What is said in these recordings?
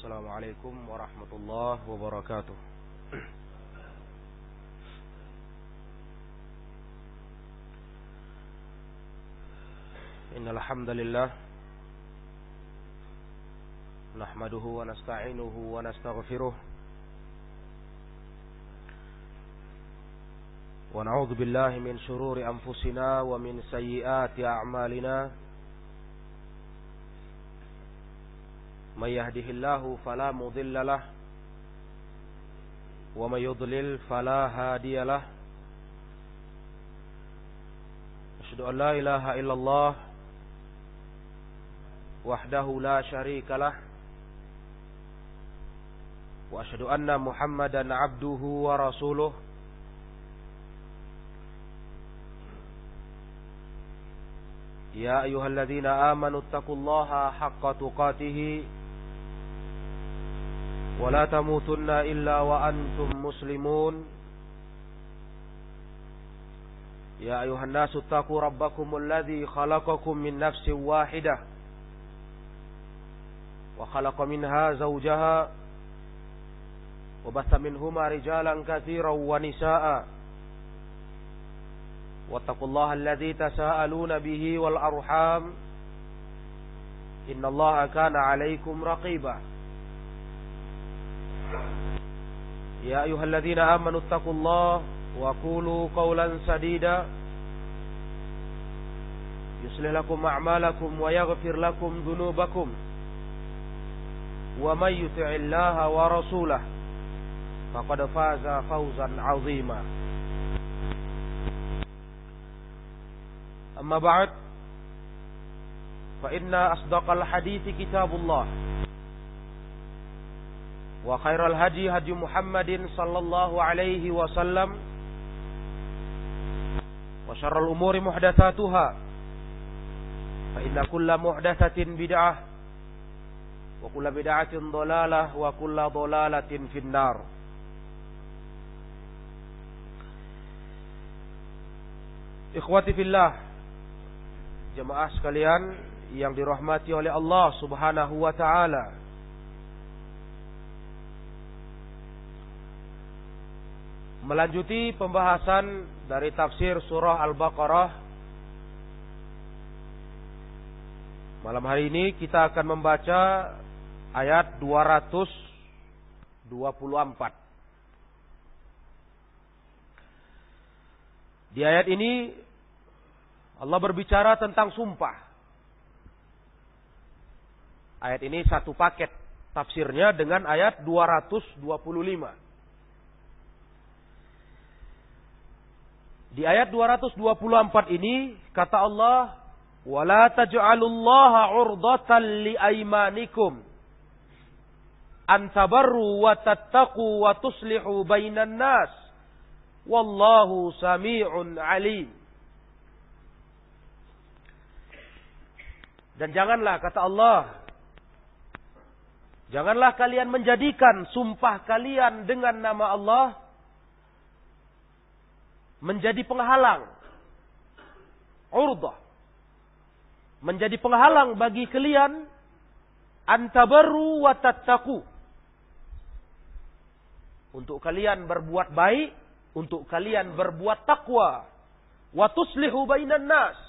Assalamualaikum warahmatullahi wabarakatuh. Innal hamdalillah nahmaduhu wa nasta'inuhu wa nastaghfiruh wa na'udzu billahi min shururi anfusina wa min sayyiati a'malina. من يهده الله فلا مضل له ومن يضلل فلا هادي له أشهد أن لا إله إلا الله وحده لا شريك له وأشهد أن محمدا عبده ورسوله يا أيها الذين آمنوا اتقوا الله حق تقاته ولا تموتن إلا وأنتم مسلمون يا أيها الناس اتقوا ربكم الذي خلقكم من نفس واحدة وخلق منها زوجها وبث منهما رجالا كثيرا ونساء واتقوا الله الذي تساءلون به والأرحام إن الله كان عليكم رقيبا يا أيها الذين آمنوا اتقوا الله وقولوا قولا سديدا يصلح لكم أعمالكم ويغفر لكم ذنوبكم ومن يطع الله ورسوله فقد فاز فوزا عظيما. أما بعد فإن أصدق الحديث كتاب الله وخير الهدي هدي محمد صلى الله عليه وسلم وشر الأمور محدثاتها فإن كل محدثة بدعة وكل بدعة ضلالة وكل ضلالة في النار. Ikhwati fillah, jemaah sekalian yang dirahmati oleh Allah Subhanahu wa taala. Melanjuti pembahasan dari tafsir surah Al-Baqarah. Malam hari ini kita akan membaca ayat 224. Di ayat ini Allah berbicara tentang sumpah. Ayat ini satu paket tafsirnya dengan ayat 225. Di ayat 224 ini kata Allah, "Wala taj'alullaha 'urdatan liaymanikum an tabarru wa tattaqu wa tuslihu bainan nas wallahu sami'un 'alim." Dan janganlah, kata Allah, janganlah kalian menjadikan sumpah kalian dengan nama Allah menjadi penghalang. Urdah. Menjadi penghalang bagi kalian antabarru wa tattaqu. Untuk kalian berbuat baik, untuk kalian berbuat takwa. Wa tuslihu bainan nas.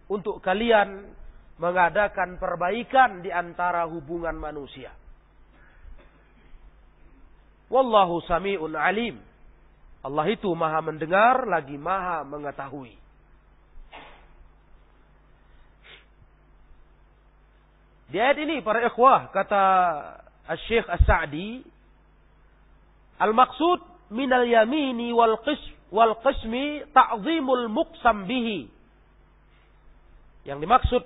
Untuk kalian mengadakan perbaikan di antara hubungan manusia. Wallahu sami'un alim. Allah itu maha mendengar lagi maha mengetahui. Di ayat ini para ikhwah, kata Syekh As-Sa'di, al-maqsud minal yamini wal qismi ta'zimul muqsam bihi. Yang dimaksud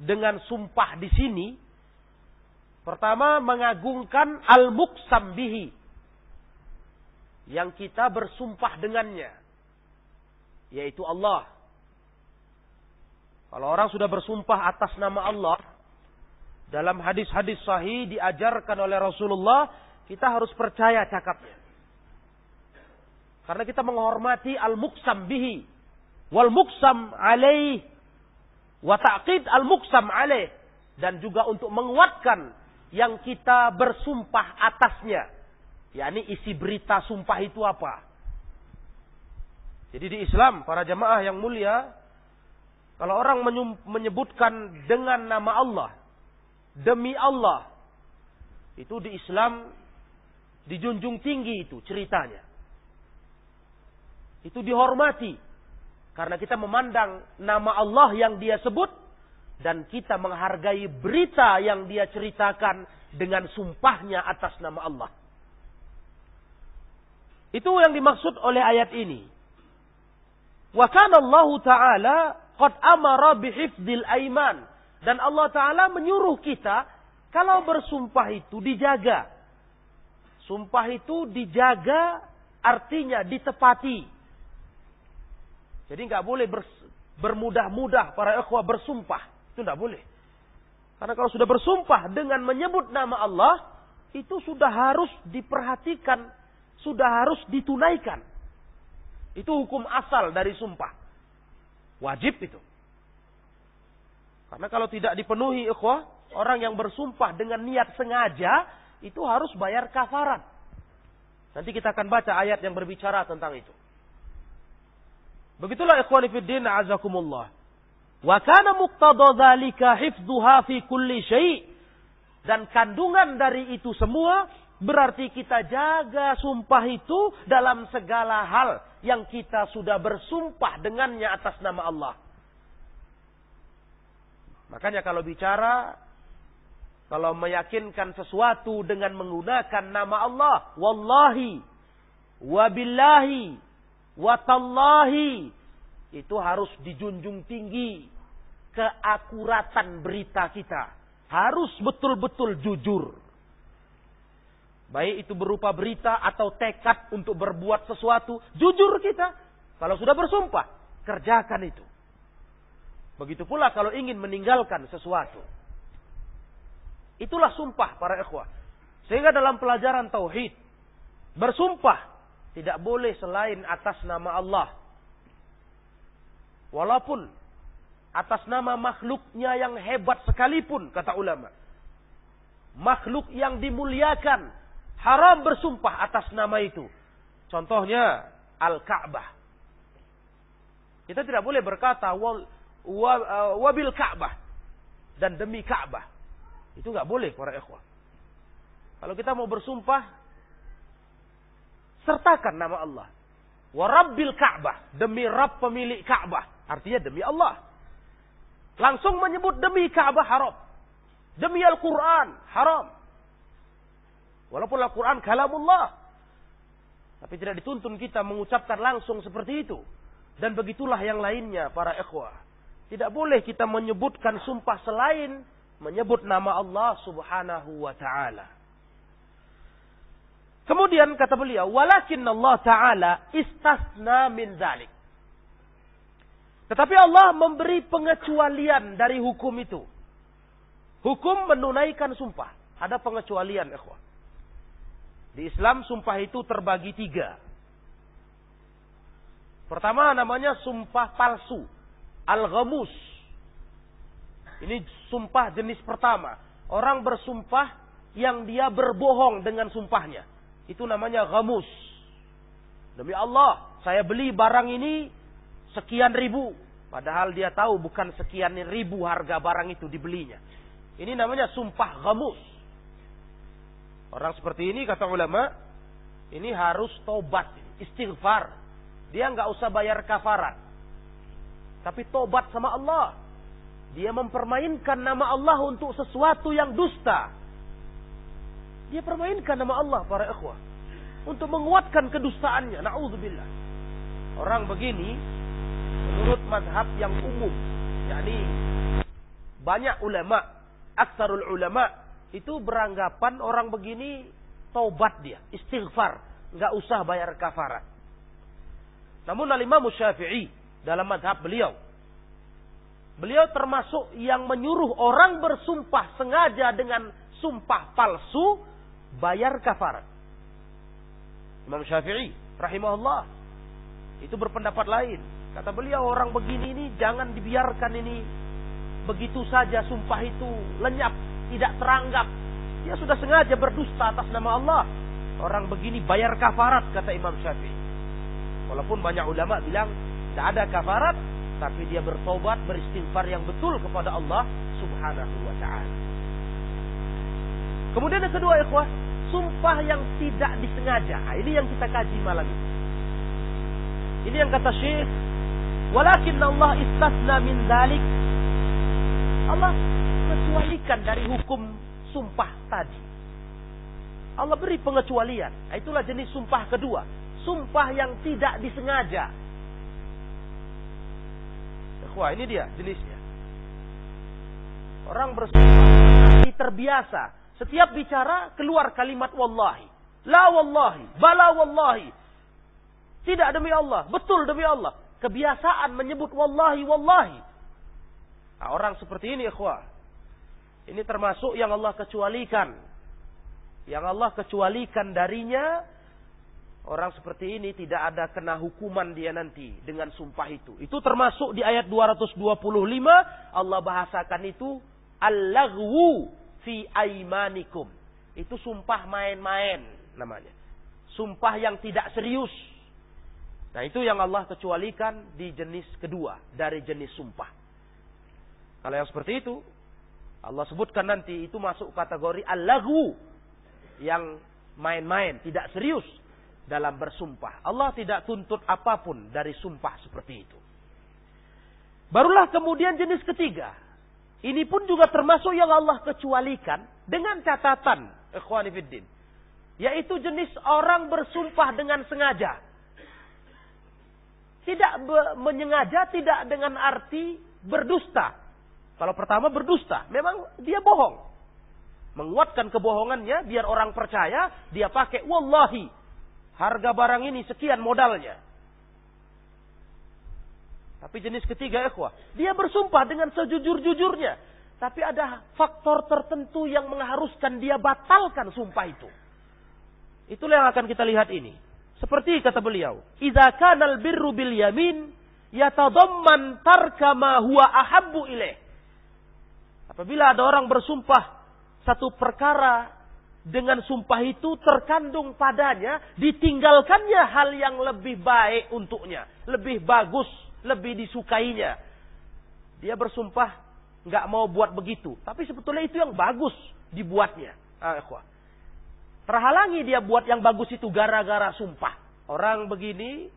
dengan sumpah di sini, pertama mengagungkan al-muqsam bihi, yang kita bersumpah dengannya, yaitu Allah. Kalau orang sudah bersumpah atas nama Allah, dalam hadis-hadis sahih diajarkan oleh Rasulullah, kita harus percaya cakapnya. Karena kita menghormati al-muqsam bihi, wal muqsam alaih, wa ta'qid al-muqsam alaih. Dan juga untuk menguatkan yang kita bersumpah atasnya. Yakni isi berita sumpah itu apa. Jadi di Islam, para jamaah yang mulia, kalau orang menyebutkan dengan nama Allah, demi Allah, itu di Islam dijunjung tinggi itu ceritanya. Itu dihormati. Karena kita memandang nama Allah yang dia sebut, dan kita menghargai berita yang dia ceritakan dengan sumpahnya atas nama Allah. Itu yang dimaksud oleh ayat ini. Wa kana Allah Ta'ala qad amara bihifdzil aiman. Dan Allah Ta'ala menyuruh kita kalau bersumpah itu dijaga. Sumpah itu dijaga artinya ditepati. Jadi enggak boleh bermudah-mudah para ikhwah bersumpah. Itu enggak boleh. Karena kalau sudah bersumpah dengan menyebut nama Allah, itu sudah harus diperhatikan, sudah harus ditunaikan. Itu hukum asal dari sumpah. Wajib itu. Karena kalau tidak dipenuhi ikhwah, orang yang bersumpah dengan niat sengaja, itu harus bayar kafarat. Nanti kita akan baca ayat yang berbicara tentang itu. Begitulah ikhwani fiddin azakumullah. Wa kana muqtada dzalika hifdzuha fi kulli syai'. Dan kandungan dari itu semua berarti kita jaga sumpah itu dalam segala hal yang kita sudah bersumpah dengannya atas nama Allah. Makanya kalau bicara, kalau meyakinkan sesuatu dengan menggunakan nama Allah, wallahi, wabillahi, watallahi, itu harus dijunjung tinggi keakuratan berita kita. Harus betul-betul jujur. Baik itu berupa berita atau tekad untuk berbuat sesuatu, jujur kita. Kalau sudah bersumpah, kerjakan itu. Begitu pula kalau ingin meninggalkan sesuatu. Itulah sumpah para ikhwah. Sehingga dalam pelajaran tauhid, bersumpah tidak boleh selain atas nama Allah. Walaupun atas nama makhluknya yang hebat sekalipun, kata ulama. Makhluk yang dimuliakan, haram bersumpah atas nama itu. Contohnya Al-Ka'bah. Kita tidak boleh berkata wabil Ka'bah dan demi Ka'bah. Itu enggak boleh para ikhwah. Kalau kita mau bersumpah, sertakan nama Allah. Wa Rabbil Ka'bah, demi Rabb pemilik Ka'bah. Artinya demi Allah. Langsung menyebut demi Ka'bah haram. Demi Al-Quran haram. Walaupun Al-Quran kalamullah. Tapi tidak dituntun kita mengucapkan langsung seperti itu. Dan begitulah yang lainnya para ikhwah. Tidak boleh kita menyebutkan sumpah selain menyebut nama Allah subhanahu wa ta'ala. Kemudian kata beliau, walakin Allah ta'ala istasna min zalik. Tetapi Allah memberi pengecualian dari hukum itu. Hukum menunaikan sumpah. Ada pengecualian ikhwah. Di Islam sumpah itu terbagi 3. Pertama namanya sumpah palsu. Al-ghamus. Ini sumpah jenis pertama. Orang bersumpah yang dia berbohong dengan sumpahnya. Itu namanya ghamus. Demi Allah, saya beli barang ini sekian ribu. Padahal dia tahu bukan sekian ribu harga barang itu dibelinya. Ini namanya sumpah ghamus. Orang seperti ini kata ulama, ini harus tobat, istighfar. Dia nggak usah bayar kafarat. Tapi tobat sama Allah. Dia mempermainkan nama Allah untuk sesuatu yang dusta. Dia permainkan nama Allah para ikhwah. Untuk menguatkan kedustaannya. Na'udzubillah. Orang begini, menurut mazhab yang umum. yakni banyak ulama, aksarul ulama, itu beranggapan orang begini taubat dia. Istighfar. Nggak usah bayar kafarat. Namun Al-Imam Syafi'i dalam mazhab beliau termasuk yang menyuruh orang bersumpah sengaja dengan sumpah palsu bayar kafarat. Imam Syafi'i rahimahullah itu berpendapat lain. Kata beliau orang begini ini jangan dibiarkan ini begitu saja sumpah itu lenyap, tidak teranggap. Dia sudah sengaja berdusta atas nama Allah. Orang begini bayar kafarat, kata Imam Syafi'i. Walaupun banyak ulama bilang tidak ada kafarat, tapi dia bertobat, beristighfar yang betul kepada Allah Subhanahu wa ta'ala. Kemudian yang kedua, ikhwah, sumpah yang tidak disengaja. Nah, ini yang kita kaji malam ini. Ini yang kata Syekh, walakin Allah istasna min dzalik. Allah kecualikan dari hukum sumpah tadi. Allah beri pengecualian. Nah, itulah jenis sumpah kedua. Sumpah yang tidak disengaja. Wah, ini dia jenisnya. Orang bersumpah terbiasa. Setiap bicara keluar kalimat wallahi. La wallahi. Bala wallahi. Tidak demi Allah. Betul demi Allah. Kebiasaan menyebut wallahi wallahi. Nah, orang seperti ini, ikhwah. Ini termasuk yang Allah kecualikan. Yang Allah kecualikan darinya. Orang seperti ini tidak ada kena hukuman dia nanti dengan sumpah itu. Itu termasuk di ayat 225. Allah bahasakan itu al-laghwu fi aimanikum. Itu sumpah main-main namanya. Sumpah yang tidak serius. Nah, itu yang Allah kecualikan di jenis kedua dari jenis sumpah. Kalau yang seperti itu, Allah sebutkan nanti itu masuk kategori al-laghwu, yang main-main, tidak serius dalam bersumpah. Allah tidak tuntut apapun dari sumpah seperti itu. Barulah kemudian jenis ketiga. Ini pun juga termasuk yang Allah kecualikan dengan catatan, ikhwani fiddin, yaitu jenis orang bersumpah dengan sengaja. Tidak menyengaja, tidak dengan arti berdusta. Kalau pertama berdusta, memang dia bohong. Menguatkan kebohongannya biar orang percaya, dia pakai wallahi. Harga barang ini sekian modalnya. Tapi jenis ketiga, ikhwah, dia bersumpah dengan sejujur-jujurnya. Tapi ada faktor tertentu yang mengharuskan dia batalkan sumpah itu. Itulah yang akan kita lihat ini. Seperti kata beliau, idza kanal birru bil yamin yatadamman tarka ma huwa ahabbu ilaih. Apabila ada orang bersumpah satu perkara, dengan sumpah itu terkandung padanya ditinggalkannya hal yang lebih baik untuknya, lebih bagus, lebih disukainya. Dia bersumpah nggak mau buat begitu, tapi sebetulnya itu yang bagus dibuatnya. Terhalangi dia buat yang bagus itu gara-gara sumpah. Orang begini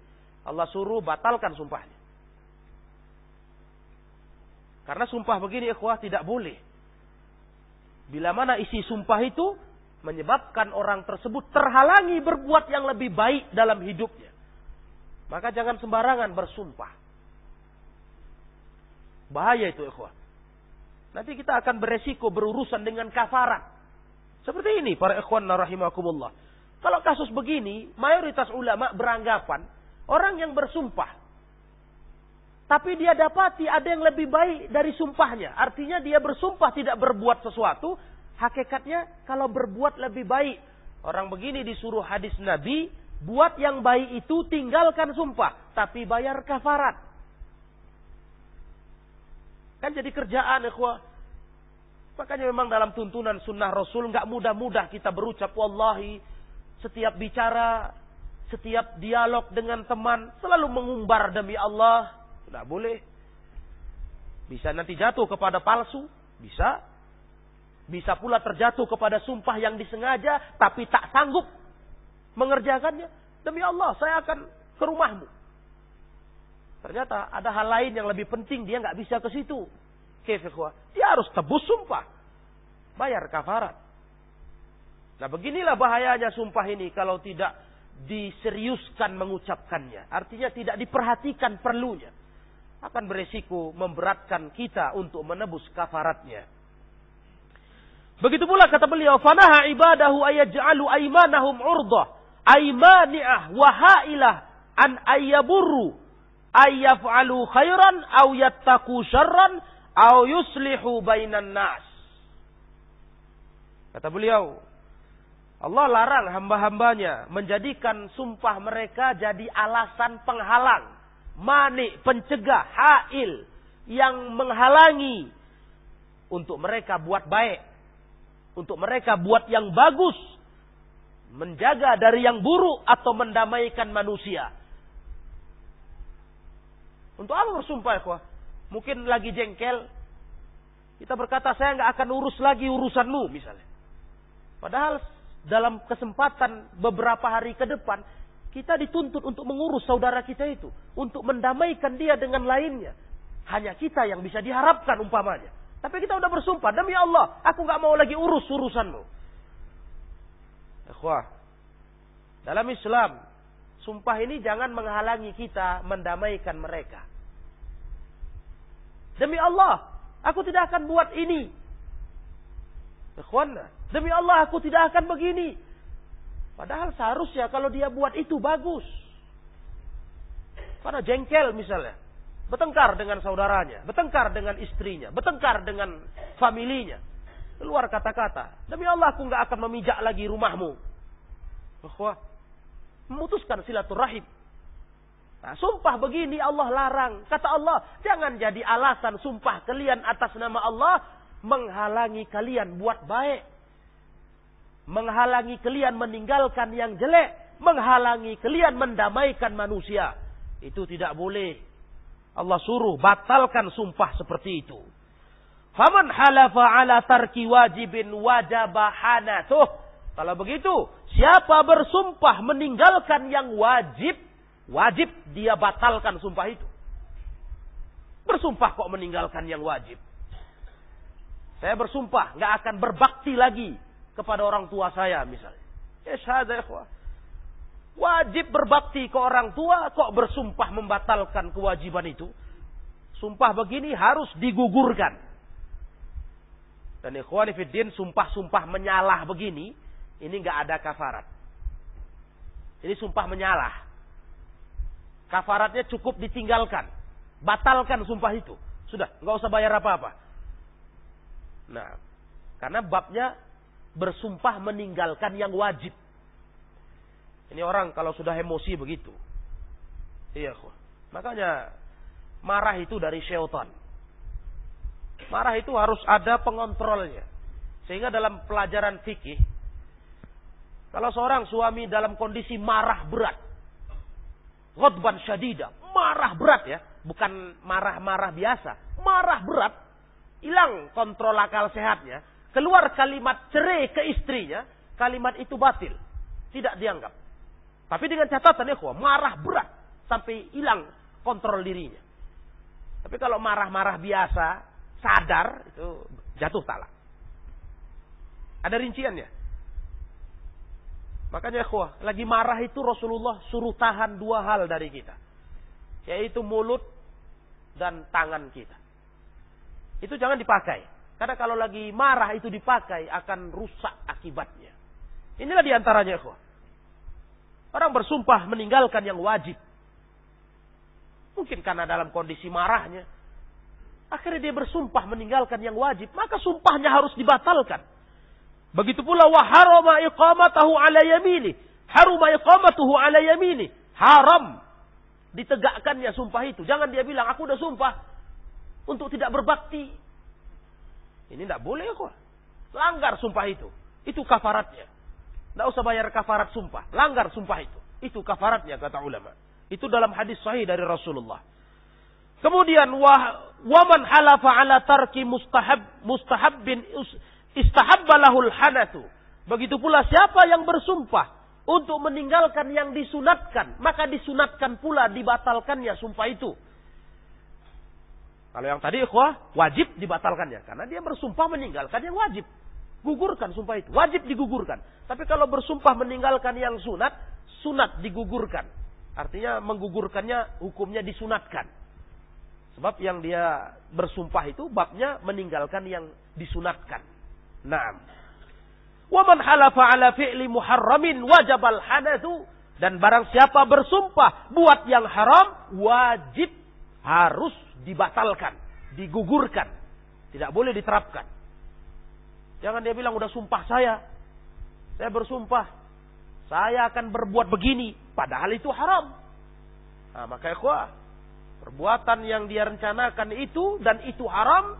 Allah suruh batalkan sumpahnya. Karena sumpah begini, ikhwah, tidak boleh. Bila mana isi sumpah itu menyebabkan orang tersebut terhalangi berbuat yang lebih baik dalam hidupnya, maka jangan sembarangan bersumpah. Bahaya itu, ikhwah. Nanti kita akan beresiko berurusan dengan kafarat. Seperti ini para ikhwan rahimakumullah. Kalau kasus begini, mayoritas ulama beranggapan orang yang bersumpah, tapi dia dapati ada yang lebih baik dari sumpahnya. Artinya dia bersumpah tidak berbuat sesuatu. Hakikatnya kalau berbuat lebih baik. Orang begini disuruh hadis Nabi, buat yang baik itu tinggalkan sumpah, tapi bayar kafarat. Kan jadi kerjaan, ikhwah. Makanya memang dalam tuntunan sunnah Rasul nggak mudah-mudah kita berucap wallahi. Setiap bicara, setiap dialog dengan teman selalu mengumbar demi Allah. Tidak boleh. Bisa nanti jatuh kepada palsu, bisa. Bisa pula terjatuh kepada sumpah yang disengaja, tapi tak sanggup mengerjakannya. Demi Allah, saya akan ke rumahmu. Ternyata ada hal lain yang lebih penting, dia nggak bisa ke situ. Dia harus tebus sumpah, bayar kafarat. Nah, beginilah bahayanya sumpah ini kalau tidak diseriuskan mengucapkannya. Artinya tidak diperhatikan perlunya. Akan beresiko memberatkan kita untuk menebus kafaratnya. Begitu pula kata beliau, fanaha ibadahu ayaj'alu aymanahum urdah, aymani'ah wa ha'ilah an ayyaburu ayyaf'alu khairan aw yattaqu syarran aw yuslihu bainan nas. Kata beliau, Allah larang hamba-hambanya menjadikan sumpah mereka jadi alasan penghalang, mani, pencegah, ha'il, yang menghalangi untuk mereka buat baik. untuk mereka buat yang bagus, menjaga dari yang buruk atau mendamaikan manusia. Untuk apa bersumpah, ikhwah? Mungkin lagi jengkel, kita berkata saya nggak akan urus lagi urusanmu misalnya. Padahal dalam kesempatan beberapa hari ke depan kita dituntut untuk mengurus saudara kita itu, untuk mendamaikan dia dengan lainnya. Hanya kita yang bisa diharapkan umpamanya. Tapi kita udah bersumpah, demi Allah, aku nggak mau lagi urus urusanmu. Ikhwah, dalam Islam, sumpah ini jangan menghalangi kita mendamaikan mereka. Demi Allah, aku tidak akan buat ini. Ikhwan, demi Allah aku tidak akan begini. Padahal seharusnya kalau dia buat itu bagus. Karena jengkel misalnya. Bertengkar dengan saudaranya. Bertengkar dengan istrinya. Bertengkar dengan familinya. Keluar kata-kata. Demi Allah aku nggak akan memijak lagi rumahmu. Ikhwan, memutuskan silaturahim. Nah, sumpah begini Allah larang. Kata Allah, jangan jadi alasan sumpah kalian atas nama Allah menghalangi kalian buat baik. Menghalangi kalian meninggalkan yang jelek. Menghalangi kalian mendamaikan manusia. Itu tidak boleh. Allah suruh batalkan sumpah seperti itu. Faman halafa ala tarki wajibin wajaba hanatuh. Kalau begitu, siapa bersumpah meninggalkan yang wajib, wajib dia batalkan sumpah itu. Bersumpah kok meninggalkan yang wajib. Saya bersumpah nggak akan berbakti lagi kepada orang tua saya misalnya. Syahada ikhwah. Wajib berbakti ke orang tua, kok bersumpah membatalkan kewajiban itu. Sumpah begini harus digugurkan. Dan ikhwani fiddin, sumpah-sumpah menyalah begini, ini nggak ada kafarat. Ini sumpah menyalah. Kafaratnya cukup ditinggalkan. Batalkan sumpah itu. Sudah, nggak usah bayar apa-apa. Nah, karena babnya bersumpah meninggalkan yang wajib. Ini orang kalau sudah emosi begitu. Iya, makanya marah itu dari syaitan. Marah itu harus ada pengontrolnya. Sehingga dalam pelajaran fikih, kalau seorang suami dalam kondisi marah berat, ghadban syadida, marah berat ya, bukan marah-marah biasa, marah berat, hilang kontrol akal sehatnya, keluar kalimat cerai ke istrinya, kalimat itu batil, tidak dianggap. Tapi dengan catatan marah berat sampai hilang kontrol dirinya. Tapi kalau marah-marah biasa, sadar, itu jatuh talak. Ada rinciannya. Makanya lagi marah itu Rasulullah suruh tahan dua hal dari kita. Yaitu mulut dan tangan kita. Itu jangan dipakai. Karena kalau lagi marah itu dipakai akan rusak akibatnya. Inilah diantaranya orang bersumpah meninggalkan yang wajib. Mungkin karena dalam kondisi marahnya. Akhirnya dia bersumpah meninggalkan yang wajib. Maka sumpahnya harus dibatalkan. Begitu pula wa harama iqamatahu ala yamini. Haruma iqamatuhu ala yamini. Haram ditegakkannya sumpah itu. Jangan dia bilang aku udah sumpah untuk tidak berbakti. Ini tidak boleh kok. Langgar sumpah itu. Itu kafaratnya. Tidak usah bayar kafarat sumpah. Langgar sumpah itu. Itu kafaratnya kata ulama. Itu dalam hadis sahih dari Rasulullah. Kemudian waman halafa ala tarki mustahabbin istahabba lahul hanathu. Begitu pula siapa yang bersumpah untuk meninggalkan yang disunatkan, maka disunatkan pula dibatalkannya sumpah itu. Kalau yang tadi wajib dibatalkannya karena dia bersumpah meninggalkan yang wajib. Gugurkan sumpah itu. Wajib digugurkan. Tapi kalau bersumpah meninggalkan yang sunat, sunat digugurkan. Artinya menggugurkannya hukumnya disunatkan. Sebab yang dia bersumpah itu babnya meninggalkan yang disunatkan. Naam. Wa man halafa ala fi'li muharramin wajabal hanathu. Dan barang siapa bersumpah buat yang haram, wajib harus dibatalkan, digugurkan. Tidak boleh diterapkan. Jangan dia bilang udah sumpah saya bersumpah saya akan berbuat begini, padahal itu haram. Nah, maka perbuatan yang dia rencanakan itu dan itu haram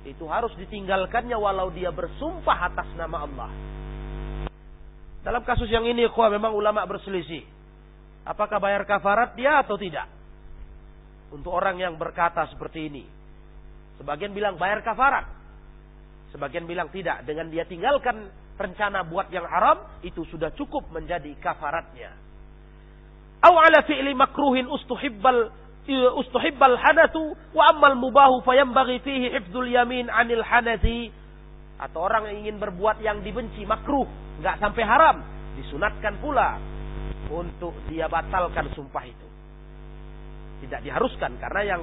itu harus ditinggalkannya walau dia bersumpah atas nama Allah. Dalam kasus yang ini, memang ulama berselisih. Apakah bayar kafarat dia atau tidak? Untuk orang yang berkata seperti ini. Sebagian bilang bayar kafarat. Sebagian bilang tidak. Dengan dia tinggalkan rencana buat yang haram, itu sudah cukup menjadi kafaratnya. Aw ala fi'li makruhin ustuhibbal hadatsu wa ammal mubahu fayambaghi fihi hifdzul yamin 'anil hadathi. Atau orang yang ingin berbuat yang dibenci, makruh, enggak sampai haram, disunatkan pula untuk dia batalkan sumpah itu. Tidak diharuskan karena yang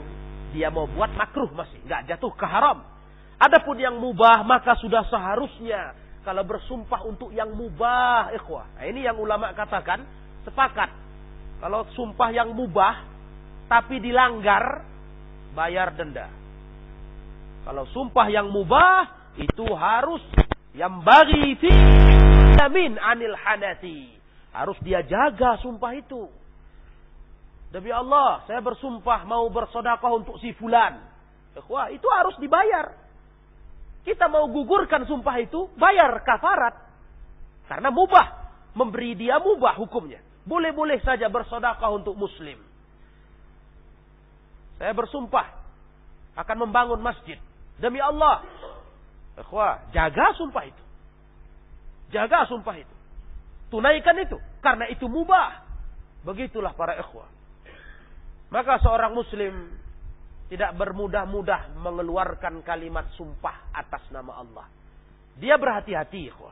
dia mau buat makruh masih, enggak jatuh ke haram. Adapun yang mubah maka sudah seharusnya kalau bersumpah untuk yang mubah, ikhwah. Nah, ini yang ulama katakan sepakat. Kalau sumpah yang mubah tapi dilanggar, bayar denda. Kalau sumpah yang mubah itu harus yang bagi fi yamin 'anil hadathi. Harus dia jaga sumpah itu. Demi Allah, saya bersumpah mau bersedekah untuk si fulan. Ikhwah, itu harus dibayar. Kita mau gugurkan sumpah itu, bayar kafarat. Karena mubah, memberi dia mubah hukumnya. Boleh-boleh saja bersedekah untuk muslim. Saya bersumpah akan membangun masjid. Demi Allah, ikhwah, jaga sumpah itu. Jaga sumpah itu. Tunaikan itu. Karena itu mubah. Begitulah para ikhwah. Maka seorang muslim tidak bermudah-mudah mengeluarkan kalimat sumpah atas nama Allah. Dia berhati-hati, ikhwah.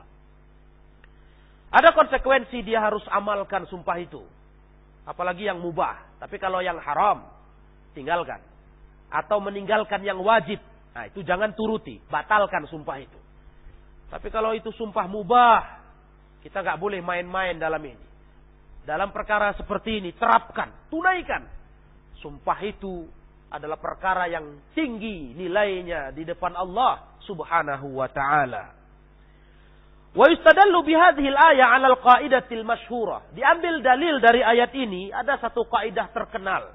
Ada konsekuensi dia harus amalkan sumpah itu. Apalagi yang mubah. Tapi kalau yang haram, tinggalkan. Atau meninggalkan yang wajib. Nah, itu jangan turuti. Batalkan sumpah itu. Tapi kalau itu sumpah mubah, kita nggak boleh main-main dalam ini. Dalam perkara seperti ini, terapkan, tunaikan. Sumpah itu adalah perkara yang tinggi nilainya di depan Allah Subhanahu wa ta'ala. Wa yustadallu bihadhil ayah 'ala al-qa'idatil masyhurah. Diambil dalil dari ayat ini, ada satu kaidah terkenal.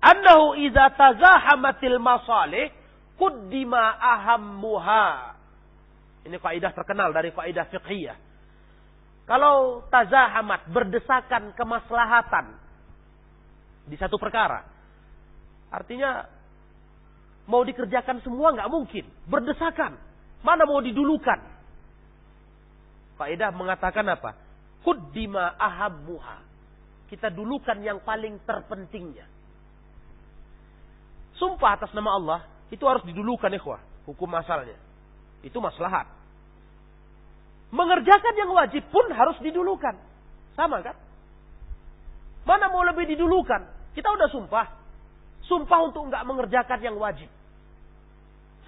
Annahu idza tazahamatil masalih quddima ahammuha. Ini kaidah terkenal dari kaidah fiqhiyah. Kalau tazahamat, berdesakan kemaslahatan di satu perkara, artinya mau dikerjakan semua nggak mungkin, berdesakan. Mana mau didulukan? Kaidah mengatakan apa? Quddima ahammuha. Kita dulukan yang paling terpentingnya. Sumpah atas nama Allah itu harus didulukan, ikhwah. Hukum asalnya itu maslahat. Mengerjakan yang wajib pun harus didulukan. Sama kan? Mana mau lebih didulukan? Kita udah sumpah. Sumpah untuk enggak mengerjakan yang wajib.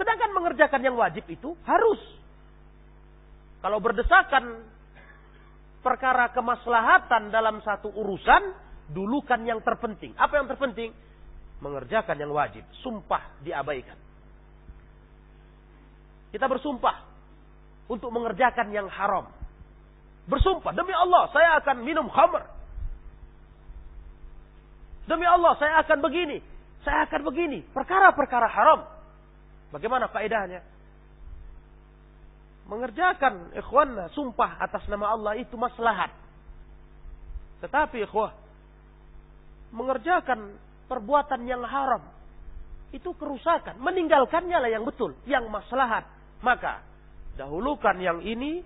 Sedangkan mengerjakan yang wajib itu harus. Kalau berdesakan perkara kemaslahatan dalam satu urusan, dulukan yang terpenting. Apa yang terpenting? Mengerjakan yang wajib. Sumpah diabaikan. Kita bersumpah untuk mengerjakan yang haram. Bersumpah, demi Allah saya akan minum khamr. Demi Allah saya akan begini. Saya akan begini. Perkara-perkara haram. Bagaimana kaidahnya? Mengerjakan, ikhwan, sumpah atas nama Allah itu maslahat. Tetapi ikhwah, mengerjakan perbuatan yang haram itu kerusakan. Meninggalkannya lah yang betul, yang maslahat. Maka dahulukan yang ini,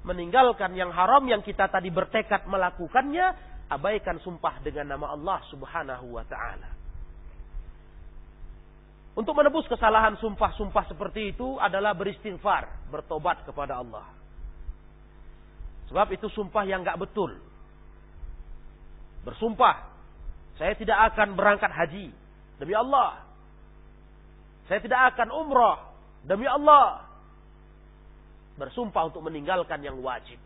meninggalkan yang haram yang kita tadi bertekad melakukannya, abaikan sumpah dengan nama Allah Subhanahu wa ta'ala. Untuk menebus kesalahan sumpah-sumpah seperti itu adalah beristighfar, bertobat kepada Allah. Sebab itu sumpah yang gak betul. Bersumpah, saya tidak akan berangkat haji, demi Allah. Saya tidak akan umrah, demi Allah. Bersumpah untuk meninggalkan yang wajib.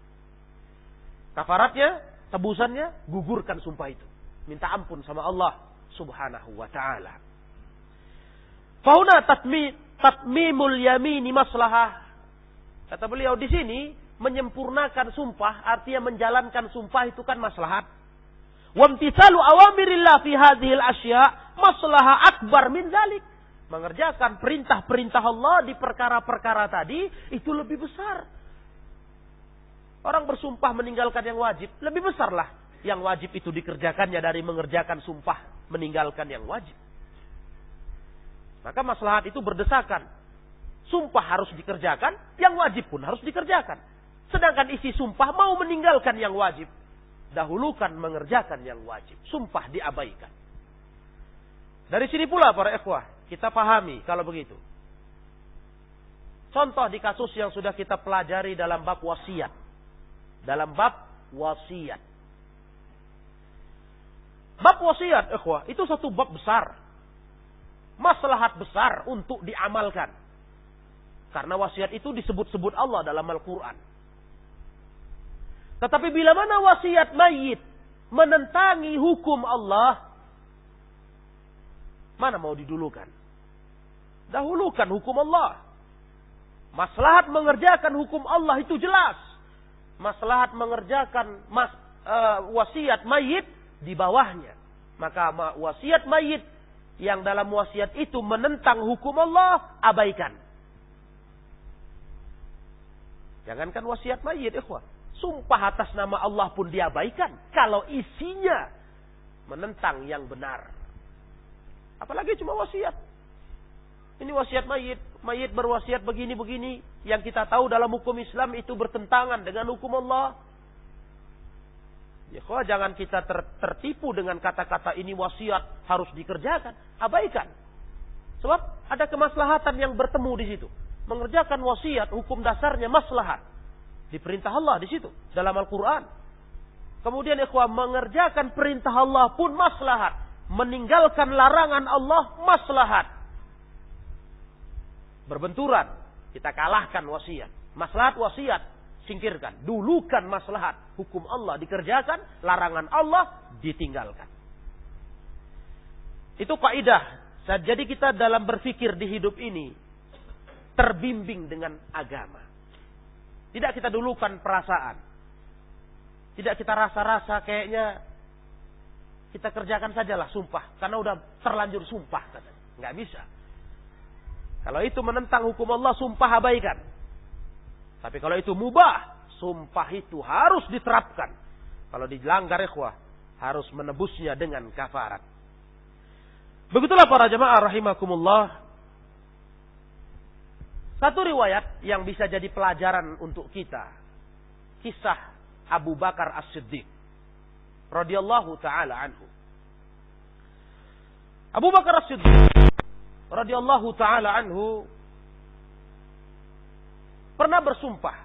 Kafaratnya, tebusannya, gugurkan sumpah itu. Minta ampun sama Allah Subhanahu wa ta'ala. Fauna tatmimul yamini maslahah. Kata beliau di sini, menyempurnakan sumpah, artinya menjalankan sumpah itu kan maslahat. Wamtithalu awamirillah fi hadhil asya' maslahah akbar min dzalik. Mengerjakan perintah-perintah Allah di perkara-perkara tadi itu lebih besar. Orang bersumpah meninggalkan yang wajib, lebih besarlah yang wajib itu dikerjakannya dari mengerjakan sumpah meninggalkan yang wajib. Maka maslahat itu berdesakan. Sumpah harus dikerjakan, yang wajib pun harus dikerjakan. Sedangkan isi sumpah mau meninggalkan yang wajib, dahulukan mengerjakan yang wajib. Sumpah diabaikan. Dari sini pula para ikhwah, kita pahami kalau begitu. Contoh di kasus yang sudah kita pelajari dalam bab wasiat. Dalam bab wasiat. Bab wasiat, ikhwah, itu satu bab besar. Maslahat besar untuk diamalkan. Karena wasiat itu disebut-sebut Allah dalam Al-Quran. Tetapi bila mana wasiat mayit menentangi hukum Allah, mana mau didulukan? Dahulukan hukum Allah. Maslahat mengerjakan hukum Allah itu jelas. Maslahat mengerjakan wasiat mayit di bawahnya. Maka wasiat mayit yang dalam wasiat itu menentang hukum Allah, abaikan. Jangankan wasiat mayit, ikhwah. Sumpah atas nama Allah pun diabaikan. Kalau isinya menentang yang benar. Apalagi cuma wasiat. Ini wasiat mayit. Mayit berwasiat begini-begini. Yang kita tahu dalam hukum Islam itu bertentangan dengan hukum Allah. Ya, jangan kita tertipu dengan kata-kata ini wasiat harus dikerjakan. Abaikan. Sebab ada kemaslahatan yang bertemu di situ. Mengerjakan wasiat, hukum dasarnya maslahat. Diperintah Allah di situ dalam Al-Quran. Kemudian ikhwah, mengerjakan perintah Allah pun maslahat. Meninggalkan larangan Allah maslahat. Berbenturan, kita kalahkan wasiat. Maslahat wasiat singkirkan. Dulukan maslahat. Hukum Allah dikerjakan, larangan Allah ditinggalkan. Itu kaidah. Jadi kita dalam berfikir di hidup ini terbimbing dengan agama. Tidak kita dulukan perasaan. Tidak kita rasa-rasa kayaknya kita kerjakan sajalah sumpah. Karena udah terlanjur sumpah. Nggak bisa. Kalau itu menentang hukum Allah, sumpah abaikan. Tapi kalau itu mubah, sumpah itu harus diterapkan. Kalau dilanggar ikhwah, harus menebusnya dengan kafarat. Begitulah para jemaah rahimakumullah. Satu riwayat yang bisa jadi pelajaran untuk kita. Kisah Abu Bakar As-Siddiq radhiyallahu taala anhu. Abu Bakar As-Siddiq radhiyallahu taala anhu pernah bersumpah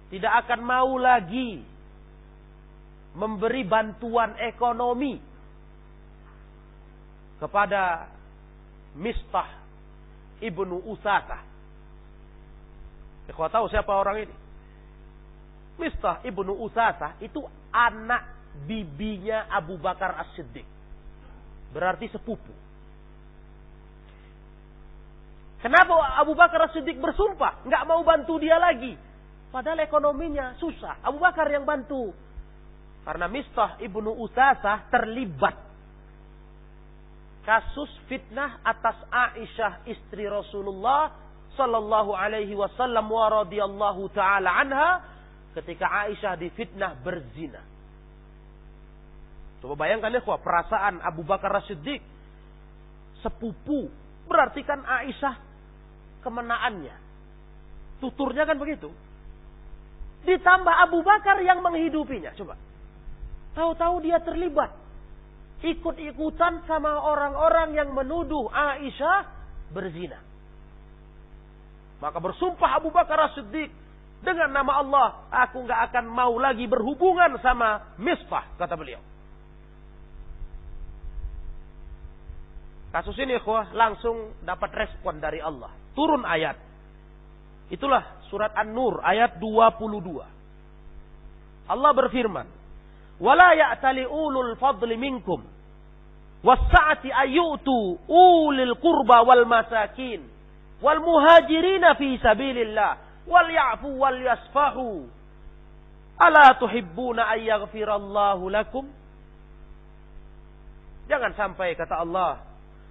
tidak akan mau lagi memberi bantuan ekonomi kepada Mistah Ibnu Usasah. Kau tahu siapa orang ini? Mistah Ibnu Usasah itu anak bibinya Abu Bakar As-Siddiq. Berarti sepupu. Kenapa Abu Bakar As-Siddiq bersumpah nggak mau bantu dia lagi? Padahal ekonominya susah. Abu Bakar yang bantu. Karena Mistah Ibnu Usasah terlibat kasus fitnah atas Aisyah istri Rasulullah sallallahu alaihi wasallam wa radhiyallahu taala anha ketika Aisyah difitnah berzina. Coba bayangkan ya, perasaan Abu Bakar As-Siddiq sepupu, berarti kan Aisyah kemenaannya. Tuturnya kan begitu. Ditambah Abu Bakar yang menghidupinya, coba. Tahu-tahu dia terlibat. Ikut-ikutan sama orang-orang yang menuduh Aisyah berzina. Maka bersumpah Abu Bakar As-Siddiq dengan nama Allah, aku nggak akan mau lagi berhubungan sama Mistah, kata beliau. Kasus ini ikhwah langsung dapat respon dari Allah. Turun ayat. Itulah surat An-Nur ayat 22. Allah berfirman, wala ya'tali ulul fadli minkum was-sa'ati ayyutu ulil qurba wal masakin wal muhajirina fi sabilillah wal ya'fu wal yasfahu ala tuhibbuna ay yaghfirallahu lakum. Jangan sampai kata Allah,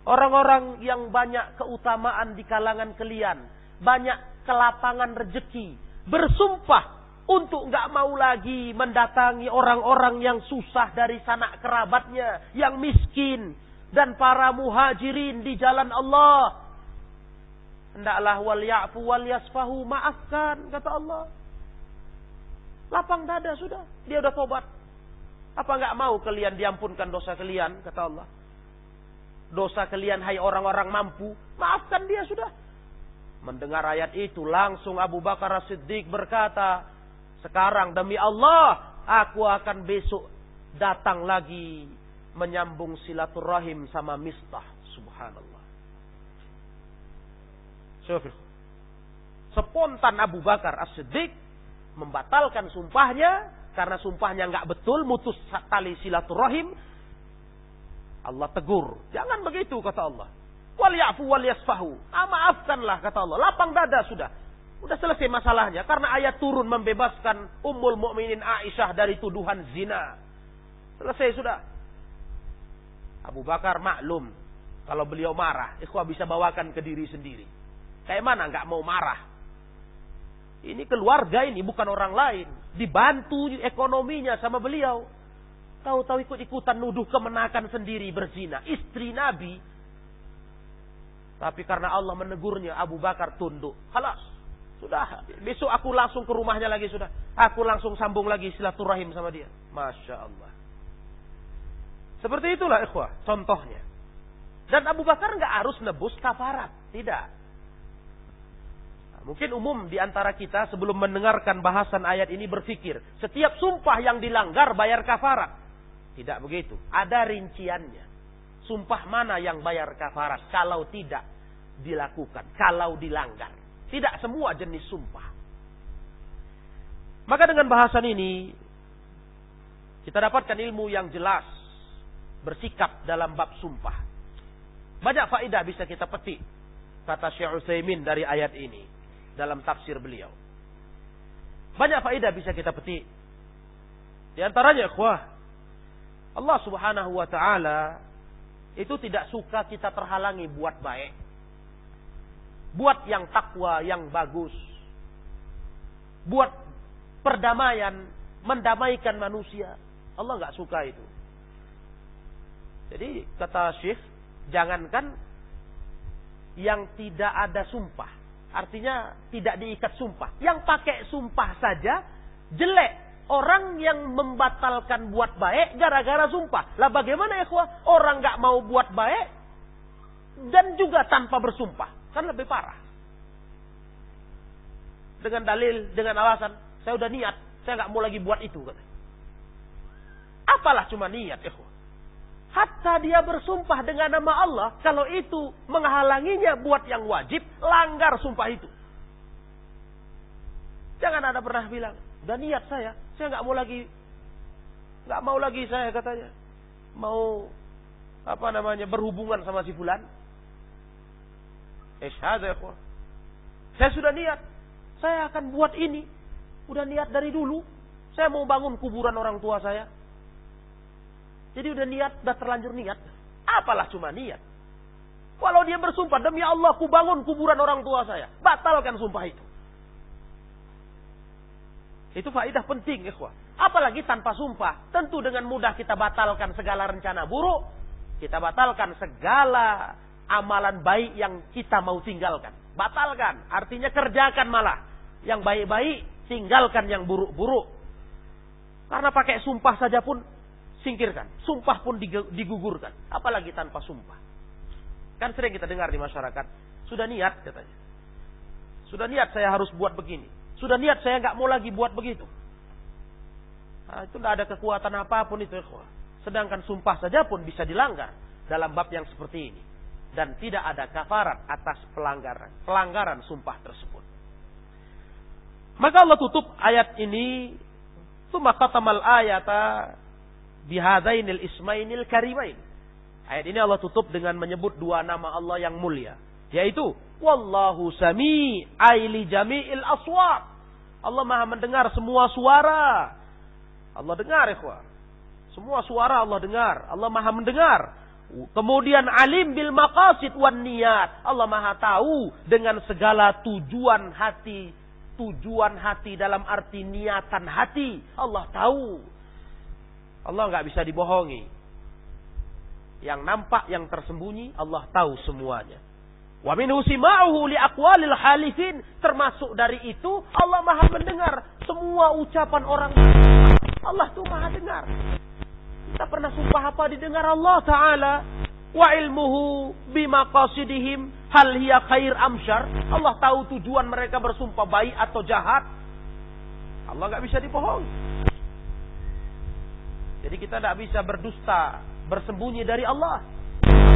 Orang-orang yang banyak keutamaan di kalangan kalian, banyak kelapangan rezeki, bersumpah untuk nggak mau lagi mendatangi orang-orang yang susah dari sanak kerabatnya, yang miskin, dan para muhajirin di jalan Allah. Hendaklah wal ya'fu wal yasfahu, maafkan, kata Allah. Lapang dada sudah, dia udah tobat. Apa nggak mau kalian diampunkan dosa kalian, kata Allah. Dosa kalian hai orang-orang mampu, maafkan dia sudah. Mendengar ayat itu langsung Abu Bakar As-Siddiq berkata, sekarang demi Allah aku akan besok datang lagi menyambung silaturahim sama Mistah. Subhanallah. Spontan Abu Bakar As-Siddiq membatalkan sumpahnya, karena sumpahnya nggak betul, mutus tali silaturahim. Allah tegur, jangan begitu, kata Allah. Wal ya'fu wal yasfahu, maafkanlah, kata Allah. Lapang dada sudah selesai masalahnya, karena ayat turun membebaskan Ummul Mukminin Aisyah dari tuduhan zina. Selesai sudah. Abu Bakar maklum kalau beliau marah, ikhwah bisa bawakan ke diri sendiri. Kayak mana nggak mau marah? Ini keluarga, ini bukan orang lain. Dibantu ekonominya sama beliau. Tahu-tahu ikut-ikutan nuduh kemenakan sendiri berzina. Istri Nabi. Tapi karena Allah menegurnya, Abu Bakar tunduk. Halas. Sudah. Besok aku langsung ke rumahnya lagi sudah. Aku langsung sambung lagi silaturahim sama dia. Masya Allah. Seperti itulah ikhwah. Contohnya. Dan Abu Bakar nggak harus nebus kafarat. Tidak. Mungkin umum di antara kita sebelum mendengarkan bahasan ayat ini berpikir, setiap sumpah yang dilanggar bayar kafarat. Tidak begitu. Ada rinciannya. Sumpah mana yang bayar kafarat kalau tidak dilakukan, kalau dilanggar. Tidak semua jenis sumpah. Maka dengan bahasan ini kita dapatkan ilmu yang jelas bersikap dalam bab sumpah. Banyak faedah bisa kita petik, kata Syekh Utsaimin dari ayat ini dalam tafsir beliau. Banyak faedah bisa kita petik. Di antaranya, ikhwah, Allah Subhanahu wa taala itu tidak suka kita terhalangi buat baik. Buat yang takwa, yang bagus. Buat perdamaian, mendamaikan manusia. Allah enggak suka itu. Jadi kata Syekh, jangankan yang tidak ada sumpah. Artinya tidak diikat sumpah. Yang pakai sumpah saja jelek. Orang yang membatalkan buat baik gara-gara sumpah. Lah bagaimana ya ikhwah? Orang nggak mau buat baik dan juga tanpa bersumpah. Kan lebih parah. Dengan dalil, dengan alasan, saya udah niat, saya nggak mau lagi buat itu. Apalah cuma niat ikhwah. Hatta dia bersumpah dengan nama Allah, kalau itu menghalanginya buat yang wajib, langgar sumpah itu. Jangan ada pernah bilang, udah niat saya nggak mau lagi saya katanya, mau berhubungan sama si fulan. Saya sudah niat, saya akan buat ini, udah niat dari dulu, saya mau bangun kuburan orang tua saya. Jadi udah niat, udah terlanjur niat. Apalah cuma niat. Kalau dia bersumpah, demi Allah ku bangun kuburan orang tua saya, batalkan sumpah itu. Itu faedah penting, ikhwah. Apalagi tanpa sumpah. Tentu dengan mudah kita batalkan segala rencana buruk. Kita batalkan segala amalan baik yang kita mau tinggalkan. Batalkan. Artinya kerjakan malah. Yang baik-baik, tinggalkan yang buruk-buruk. Karena pakai sumpah saja pun singkirkan. Sumpah pun digugurkan. Apalagi tanpa sumpah. Kan sering kita dengar di masyarakat. Sudah niat katanya. Sudah niat saya harus buat begini. Sudah niat saya nggak mau lagi buat begitu. Nah, itu tidak ada kekuatan apapun itu. Sedangkan sumpah saja pun bisa dilanggar dalam bab yang seperti ini. Dan tidak ada kafarat atas pelanggaran sumpah tersebut. Maka Allah tutup ayat ini. Tsumma khatamal ayata bihadainil ismainil karimain. Ayat ini Allah tutup dengan menyebut dua nama Allah yang mulia. Yaitu Wallahu sami' aili jami'il aswat. Allah Maha mendengar semua suara. Allah dengar, ikhwah. Semua suara Allah dengar. Allah Maha mendengar. Kemudian alim bil maqasid wan niyat. Allah Maha tahu dengan segala tujuan hati. Tujuan hati dalam arti niatan hati. Allah tahu. Allah nggak bisa dibohongi. Yang nampak, yang tersembunyi, Allah tahu semuanya. Wa minhu sima'uhu li aqwalil halifin. Termasuk dari itu, Allah Maha mendengar semua ucapan orang. Allah tuh Maha dengar. Kita pernah sumpah apa didengar Allah Ta'ala. Wa ilmuhu bimaqasidihim hal hiya khair amsyar. Allah tahu tujuan mereka bersumpah baik atau jahat. Allah nggak bisa dibohongi. Jadi kita tidak bisa berdusta, bersembunyi dari Allah.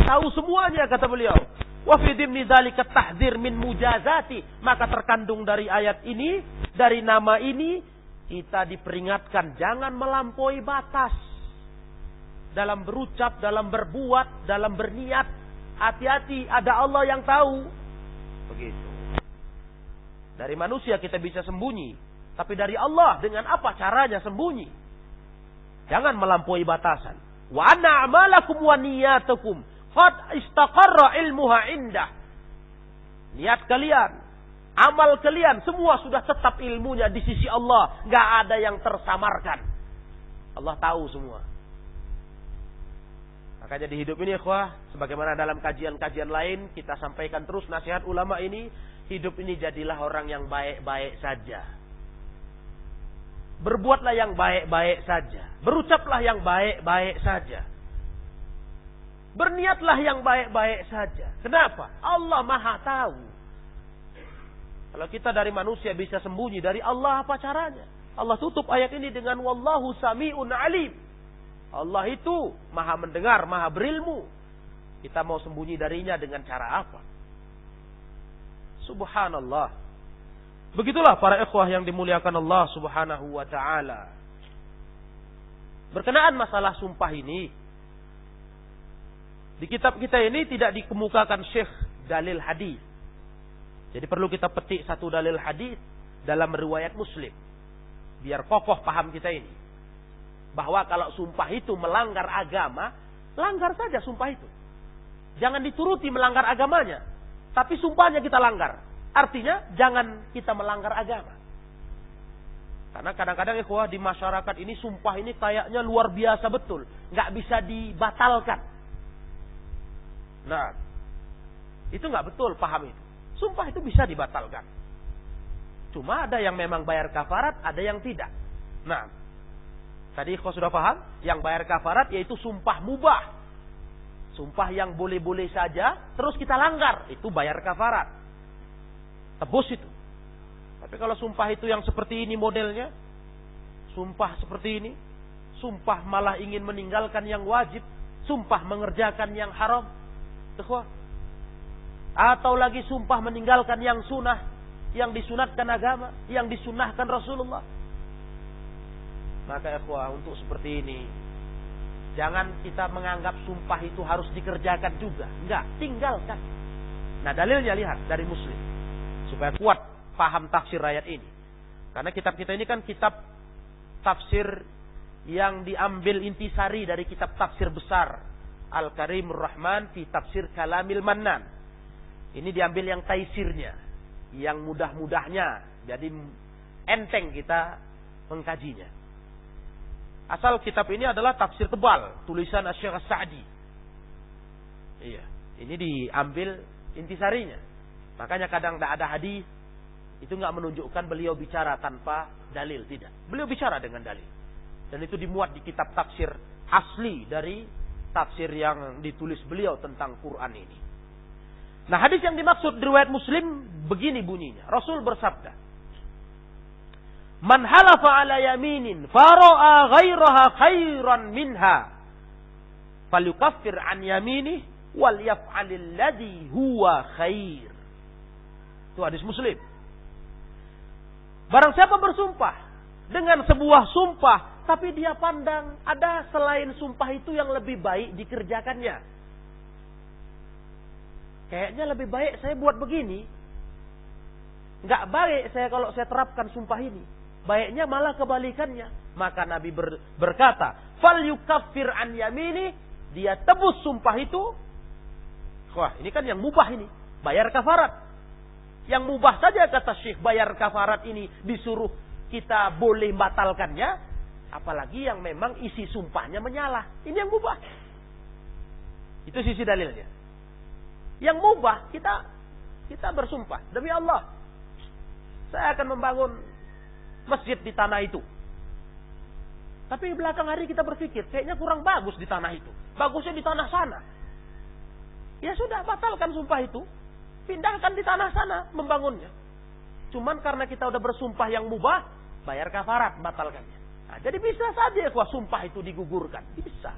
Tahu semuanya, kata beliau. Wa fi dhimni dzalika tahdzir min mujazati. Maka terkandung dari ayat ini, dari nama ini, kita diperingatkan jangan melampaui batas. Dalam berucap, dalam berbuat, dalam berniat. Hati-hati, ada Allah yang tahu. Begitu. Dari manusia kita bisa sembunyi. Tapi dari Allah, dengan apa caranya sembunyi? Jangan melampaui batasan. Wa anna a'malakum wa niyatakum qad istaqarra ilmuha indah. Niat kalian, amal kalian, semua sudah tetap ilmunya di sisi Allah. Nggak ada yang tersamarkan. Allah tahu semua. Makanya di hidup ini ikhwah, sebagaimana dalam kajian-kajian lain, kita sampaikan terus nasihat ulama ini, hidup ini jadilah orang yang baik-baik saja. Berbuatlah yang baik-baik saja. Berucaplah yang baik-baik saja. Berniatlah yang baik-baik saja. Kenapa? Allah Maha tahu. Kalau kita dari manusia bisa sembunyi, dari Allah apa caranya? Allah tutup ayat ini dengan wallahu sami'un alim. Allah itu Maha mendengar, Maha berilmu. Kita mau sembunyi darinya dengan cara apa? Subhanallah. Begitulah para ikhwah yang dimuliakan Allah Subhanahu wa ta'ala. Berkenaan masalah sumpah ini, di kitab kita ini tidak dikemukakan syekh dalil hadis. Jadi perlu kita petik satu dalil hadis dalam riwayat Muslim. Biar kokoh paham kita ini. Bahwa kalau sumpah itu melanggar agama, langgar saja sumpah itu. Jangan dituruti melanggar agamanya. Tapi sumpahnya kita langgar. Artinya jangan kita melanggar agama. Karena kadang-kadang ikhwah di masyarakat ini sumpah ini kayaknya luar biasa betul. Nggak bisa dibatalkan. Nah, itu nggak betul paham itu. Sumpah itu bisa dibatalkan. Cuma ada yang memang bayar kafarat, ada yang tidak. Nah, tadi ikhwah sudah paham? Yang bayar kafarat yaitu sumpah mubah. Sumpah yang boleh-boleh saja, terus kita langgar. Itu bayar kafarat. Tebus itu. Tapi kalau sumpah itu yang seperti ini modelnya, sumpah seperti ini, sumpah malah ingin meninggalkan yang wajib, sumpah mengerjakan yang haram, ikhwah. Atau lagi sumpah meninggalkan yang sunnah, yang disunatkan agama, yang disunahkan Rasulullah. Maka ikhwah, untuk seperti ini, jangan kita menganggap sumpah itu harus dikerjakan juga. Enggak, tinggalkan. Nah dalilnya lihat dari Muslim. Supaya kuat paham tafsir ayat ini. Karena kitab kita ini kan kitab tafsir yang diambil intisari dari kitab tafsir besar. Al-Karimur Rahman fi tafsir Kalamil Mannan. Ini diambil yang taisirnya. Yang mudah-mudahnya. Jadi enteng kita mengkajinya. Asal kitab ini adalah tafsir tebal. Tulisan Asy-Syaikh As-Sa'di. Iya. Ini diambil intisarinya. Makanya kadang tidak ada hadis. Itu nggak menunjukkan beliau bicara tanpa dalil. Tidak. Beliau bicara dengan dalil. Dan itu dimuat di kitab tafsir asli dari tafsir yang ditulis beliau tentang Quran ini. Nah hadis yang dimaksud di riwayat Muslim begini bunyinya. Rasul bersabda. Man halafa ala yaminin fara'a ghairaha khairan minha falyukaffir an yaminih wal yaf'alil ladzi huwa khair. Itu hadis Muslim. Barang siapa bersumpah dengan sebuah sumpah, tapi dia pandang ada selain sumpah itu yang lebih baik dikerjakannya. Kayaknya lebih baik saya buat begini. Nggak baik saya kalau saya terapkan sumpah ini. Baiknya malah kebalikannya. Maka Nabi berkata, "Fal yukaffir an yamini," dia tebus sumpah itu, wah ini kan yang mubah ini, bayar kafarat. Yang mubah saja kata Syekh bayar kafarat ini disuruh kita boleh batalkannya, apalagi yang memang isi sumpahnya menyalah. Ini yang mubah. Itu sisi dalilnya. Yang mubah kita bersumpah demi Allah, saya akan membangun masjid di tanah itu. Tapi belakang hari kita berpikir, kayaknya kurang bagus di tanah itu. Bagusnya di tanah sana. Ya sudah, batalkan sumpah itu. Pindahkan di tanah sana membangunnya. Cuman karena kita udah bersumpah yang mubah, bayar kafarat, batalkannya. Nah, jadi bisa saja kuah sumpah itu digugurkan. Bisa.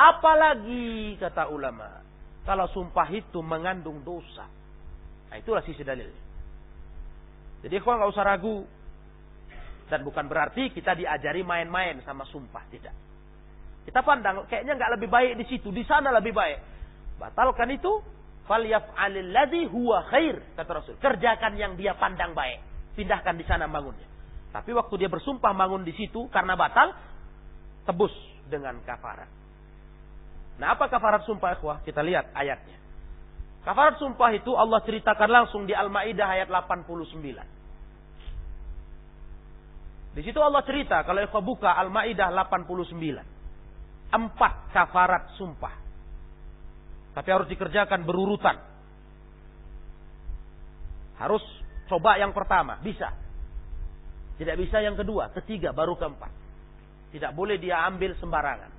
Apalagi kata ulama, kalau sumpah itu mengandung dosa. Nah, itulah sisi dalilnya. Jadi kuah nggak usah ragu. Dan bukan berarti kita diajari main-main sama sumpah, tidak. Kita pandang kayaknya nggak lebih baik di situ, di sana lebih baik. Batalkan itu, falyaf'alil ladzi huwa khair, kata Rasul. Kerjakan yang dia pandang baik, pindahkan di sana bangunnya. Tapi waktu dia bersumpah bangun di situ karena batal, tebus dengan kafarat. Nah, apa kafarat sumpah, ikhwah? Kita lihat ayatnya. Kafarat sumpah itu Allah ceritakan langsung di Al-Maidah ayat 89. Di situ Allah cerita, kalau ikhwah buka Al-Maidah 89. 4 kafarat sumpah. Tapi harus dikerjakan berurutan. Harus coba yang pertama, bisa. Tidak bisa yang kedua, ketiga, baru keempat. Tidak boleh dia ambil sembarangan.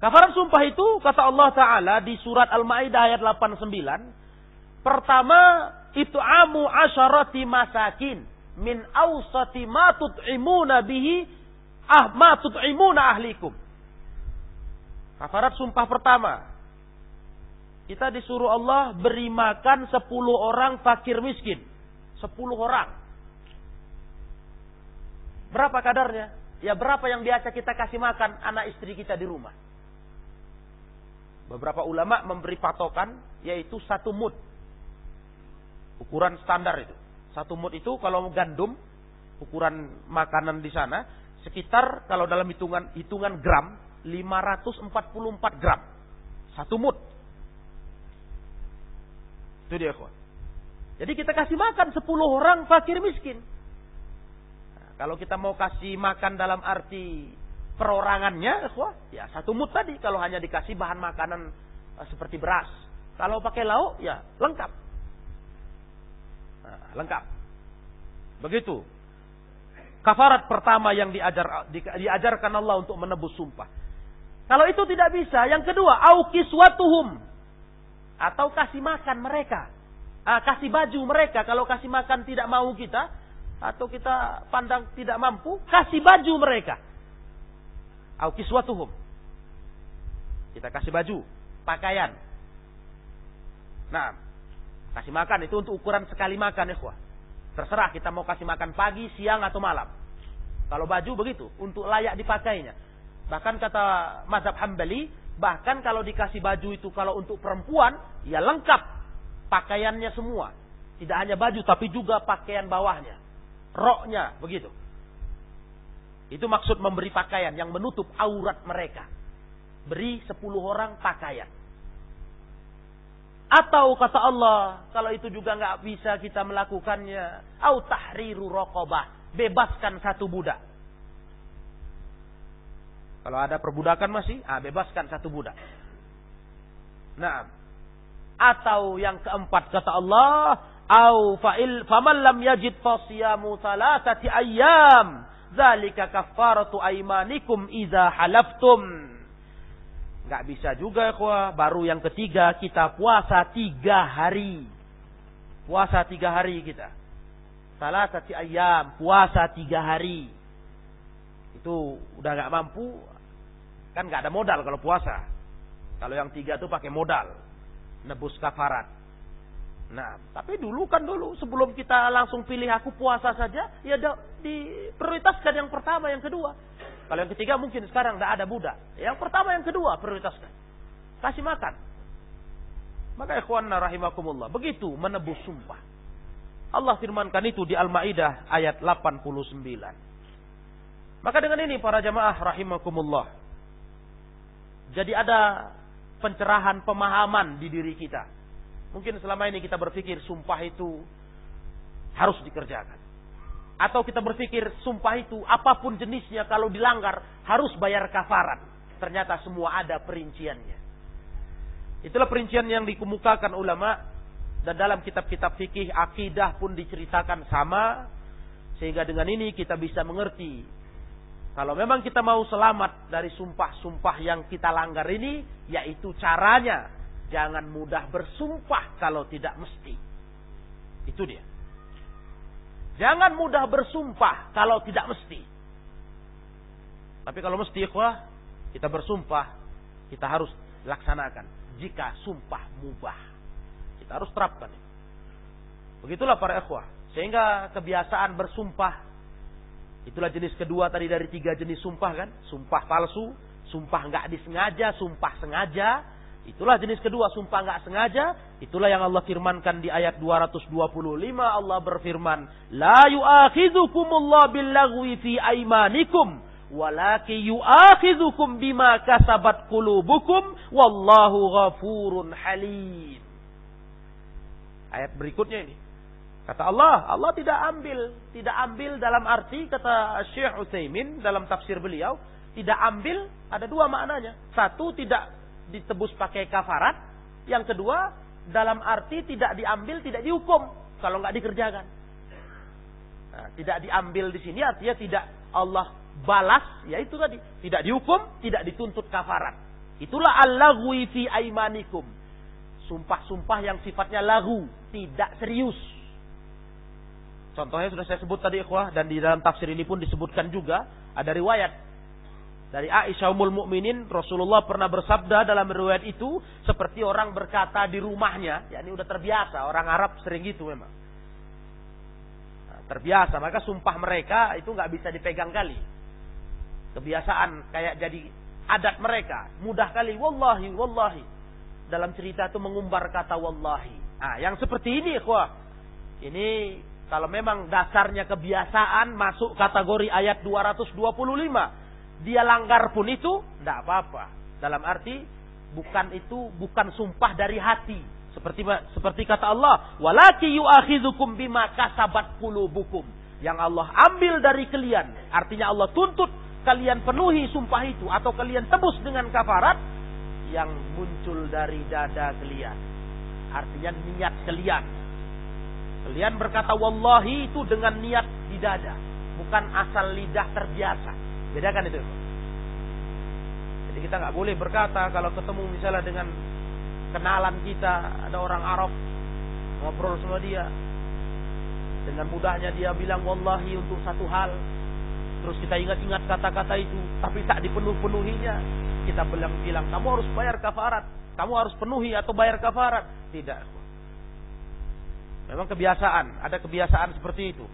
Kafarat sumpah itu, kata Allah Ta'ala di surat Al-Maidah ayat 89. Pertama, it'amu asyarati masakin. Min awsati ma tut'imuna bihi ma tut'imuna ahlikum. Kafarat sumpah pertama, kita disuruh Allah beri makan 10 orang fakir miskin. 10 orang. Berapa kadarnya? Ya berapa yang biasa kita kasih makan anak istri kita di rumah. Beberapa ulama memberi patokan yaitu 1 mud. Ukuran standar itu. 1 mud itu kalau gandum, ukuran makanan di sana, sekitar kalau dalam hitungan gram, 544 gram. 1 mud. Itu dia, kawan. Jadi kita kasih makan 10 orang fakir miskin. Nah, kalau kita mau kasih makan dalam arti perorangannya, kawan, ya 1 mud tadi. Kalau hanya dikasih bahan makanan seperti beras. Kalau pakai lauk, ya lengkap. Nah, lengkap. Begitu. Kafarat pertama yang diajarkan Allah untuk menebus sumpah. Kalau itu tidak bisa, yang kedua, au kiswatuhum, atau kasih makan mereka. Kasih baju mereka. Kalau kasih makan tidak mau kita, atau kita pandang tidak mampu, kasih baju mereka. Au kiswatuhum. Kita kasih baju, pakaian. Nah, kasih makan itu untuk ukuran sekali makan, ikhwah. Terserah kita mau kasih makan pagi, siang, atau malam. Kalau baju begitu, untuk layak dipakainya. Bahkan kata mazhab Hambali, bahkan kalau dikasih baju itu kalau untuk perempuan, ya lengkap pakaiannya semua. Tidak hanya baju, tapi juga pakaian bawahnya. Roknya, begitu. Itu maksud memberi pakaian yang menutup aurat mereka. Beri 10 orang pakaian. Atau kata Allah, kalau itu juga nggak bisa kita melakukannya, au tahriru raqabah, bebaskan 1 budak. Kalau ada perbudakan masih, bebaskan 1 budak. Nah, atau yang keempat kata Allah, au faman lam yajid fasiyamu 3 ayyam, zalika kaffaratu aymanikum idza halaftum. Nggak bisa juga, kuah. Baru yang ketiga, kita puasa 3 hari. Puasa 3 hari kita. 3 ayyam, puasa 3 hari. Itu udah nggak mampu, kan nggak ada modal kalau puasa. Kalau yang 3 itu pakai modal, nebus kafarat. Nah, tapi dulu sebelum kita langsung pilih aku puasa saja, ya diprioritaskan yang pertama, yang kedua. Kalau yang ketiga mungkin sekarang tidak ada budak. Yang pertama, yang kedua prioritaskan. Kasih makan. Maka ikhwanna rahimakumullah, begitu menebus sumpah. Allah firmankan itu di Al-Maidah ayat 89. Maka dengan ini para jamaah rahimakumullah, Jadi ada pencerahan pemahaman di diri kita. Mungkin selama ini kita berpikir sumpah itu harus dikerjakan. Atau kita berpikir sumpah itu apapun jenisnya kalau dilanggar harus bayar kafarat. Ternyata semua ada perinciannya. Itulah perincian yang dikemukakan ulama. Dan dalam kitab-kitab fikih akidah pun diceritakan sama. Sehingga dengan ini kita bisa mengerti. Kalau memang kita mau selamat dari sumpah-sumpah yang kita langgar ini. Yaitu caranya. Jangan mudah bersumpah kalau tidak mesti. Itu dia. Jangan mudah bersumpah kalau tidak mesti. Tapi kalau mesti ikhwah, kita bersumpah, kita harus laksanakan. Jika sumpah mubah, kita harus terapkan. Begitulah para ikhwah. Sehingga kebiasaan bersumpah, itulah jenis kedua tadi dari 3 jenis sumpah kan. Sumpah palsu, sumpah nggak disengaja, sumpah sengaja. Itulah jenis kedua, sumpah nggak sengaja. Itulah yang Allah firmankan di ayat 225. Allah berfirman, La yu'akhidhukumullah billaghwi fi aimanikum, walaki yu'akhidhukum bima kasabat qulubukum, wallahu ghafurun halim. Ayat berikutnya ini. Kata Allah, Allah tidak ambil dalam arti, kata Syekh Utsaimin dalam tafsir beliau, tidak ambil ada 2 maknanya. Satu, tidak ditebus pakai kafarat. Yang kedua, dalam arti tidak diambil, tidak dihukum kalau nggak dikerjakan. Nah, tidak diambil di sini artinya tidak Allah balas, yaitu tadi tidak dihukum, tidak dituntut kafarat. Itulah al-laghwi fi aimanikum. Sumpah-sumpah yang sifatnya lagu, tidak serius. Contohnya sudah saya sebut tadi ikhwah, dan di dalam tafsir ini pun disebutkan juga ada riwayat dari Aisyah Ummul Mukminin, Rasulullah pernah bersabda dalam riwayat itu seperti orang berkata di rumahnya, ya ini udah terbiasa, orang Arab sering gitu memang. Nah, terbiasa, maka sumpah mereka itu nggak bisa dipegang kali. Kebiasaan kayak jadi adat mereka, mudah kali wallahi wallahi. Dalam cerita itu mengumbar kata wallahi. Nah, yang seperti ini ikhwah. Ini kalau memang dasarnya kebiasaan masuk kategori ayat 225. Dia langgar pun itu tidak apa-apa. Dalam arti bukan sumpah dari hati. Seperti kata Allah, walaki yu'akhidhukum bima kasabat qulubukum. Yang Allah ambil dari kalian. Artinya Allah tuntut kalian penuhi sumpah itu atau kalian tebus dengan kafarat yang muncul dari dada kalian. Artinya niat kalian. Kalian berkata wallahi itu dengan niat di dada, bukan asal lidah terbiasa. Bedakan itu. Jadi kita nggak boleh berkata kalau ketemu misalnya dengan kenalan kita, ada orang Arab, ngobrol sama dia, dengan mudahnya dia bilang wallahi untuk satu hal, terus kita ingat-ingat kata-kata itu, tapi tak dipenuh-penuhinya, kita bilang kamu harus bayar kafarat, kamu harus penuhi atau bayar kafarat. Tidak. Memang kebiasaan, ada kebiasaan seperti itu.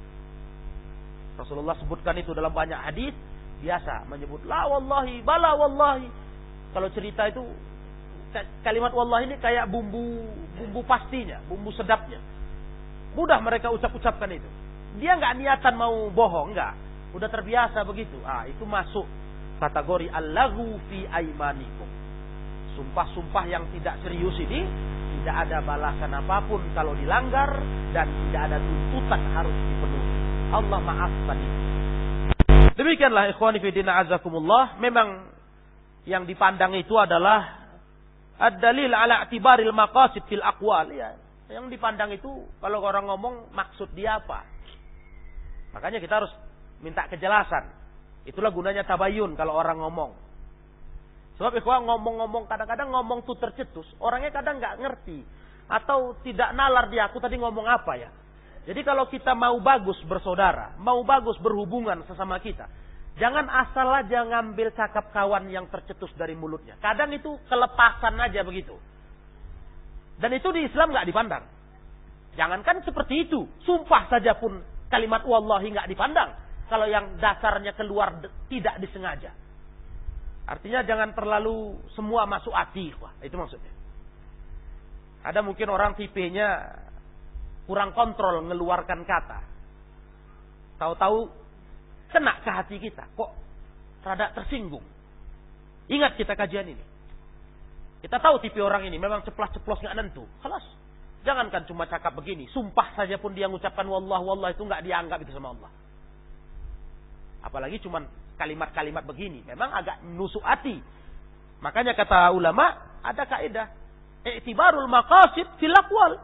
Rasulullah sebutkan itu dalam banyak hadis. Biasa menyebut la wallahi, bala wallahi. Kalau cerita itu kalimat wallahi ini kayak bumbu pastinya, bumbu sedapnya. Mudah mereka ucapkan itu. Dia nggak niatan mau bohong, nggak. Udah terbiasa begitu. Itu masuk kategori al-laghu fi aimanikum. Sumpah-sumpah yang tidak serius ini tidak ada balasan apapun kalau dilanggar dan tidak ada tuntutan harus dipenuhi. Allah maafkan itu. Demikianlah ikhwani fi din azakumullah, memang yang dipandang itu adalah ad-dalil ala i'tibaril maqasid fil aqwal, ya. Yang dipandang itu kalau orang ngomong maksud dia apa. Makanya kita harus minta kejelasan. Itulah gunanya tabayun kalau orang ngomong. Sebab ikhwan ngomong-ngomong kadang-kadang ngomong tuh tercetus, orangnya kadang nggak ngerti atau tidak nalar dia aku tadi ngomong apa ya. Jadi kalau kita mau bagus bersaudara, mau bagus berhubungan sesama kita, jangan asal aja ngambil cakap kawan yang tercetus dari mulutnya. Kadang itu kelepasan aja begitu. Dan itu di Islam nggak dipandang. Jangankan seperti itu, sumpah saja pun kalimat wallahi nggak dipandang. Kalau yang dasarnya keluar tidak disengaja. Artinya jangan terlalu semua masuk hati. Wah, itu maksudnya. Ada mungkin orang tipenya kurang kontrol ngeluarkan kata. Tahu-tahu kena ke hati kita. Kok rada tersinggung. Ingat kita kajian ini. Kita tahu tipe orang ini memang ceplas-ceplos nggak nentu. Kelas. Jangankan cuma cakap begini, sumpah saja pun dia mengucapkan wallah itu nggak dianggap itu sama Allah. Apalagi cuma kalimat-kalimat begini, memang agak nusuk hati. Makanya kata ulama ada kaidah, i'tibarul maqasid fil aqwal.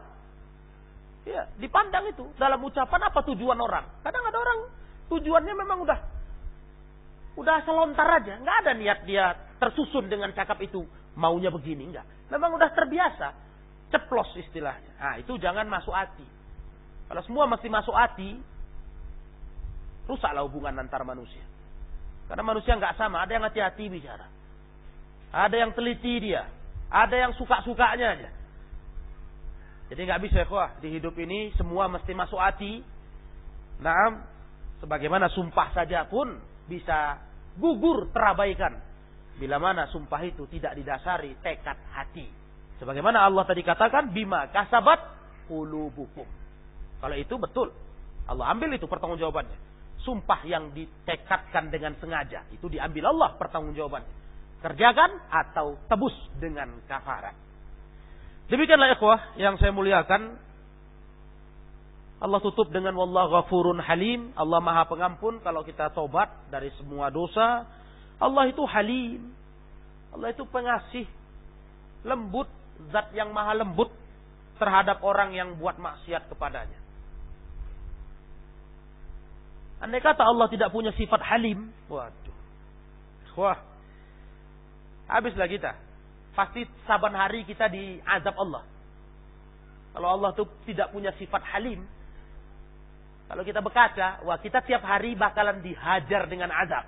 Ya, dipandang itu dalam ucapan apa tujuan orang. Kadang ada orang tujuannya memang udah asal lontar aja, nggak ada niat dia tersusun dengan cakap itu maunya begini, enggak. Memang udah terbiasa. Ceplos istilahnya. Nah, itu jangan masuk hati. Kalau semua mesti masuk hati, rusaklah hubungan antar manusia. Karena manusia nggak sama. Ada yang hati-hati bicara. Ada yang teliti dia. Ada yang suka-sukanya aja. Jadi nggak bisa di hidup ini semua mesti masuk hati. Naam, sebagaimana sumpah saja pun bisa gugur terabaikan. Bila mana sumpah itu tidak didasari tekad hati. Sebagaimana Allah tadi katakan, bima kasabat qulubukum. Kalau itu betul, Allah ambil itu pertanggungjawabannya. Sumpah yang ditekadkan dengan sengaja, itu diambil Allah pertanggungjawabannya. Kerjakan atau tebus dengan kafarat. Demikianlah ikhwah yang saya muliakan. Allah tutup dengan wallahu ghafurun halim. Allah Maha Pengampun kalau kita tobat dari semua dosa. Allah itu halim. Allah itu pengasih, lembut. Zat yang maha lembut terhadap orang yang buat maksiat kepadanya. Andai kata Allah tidak punya sifat halim, waduh, wah, habislah kita. Pasti saban hari kita diazab Allah. Kalau Allah itu tidak punya sifat halim, kalau kita berkaca, wah kita tiap hari bakalan dihajar dengan azab.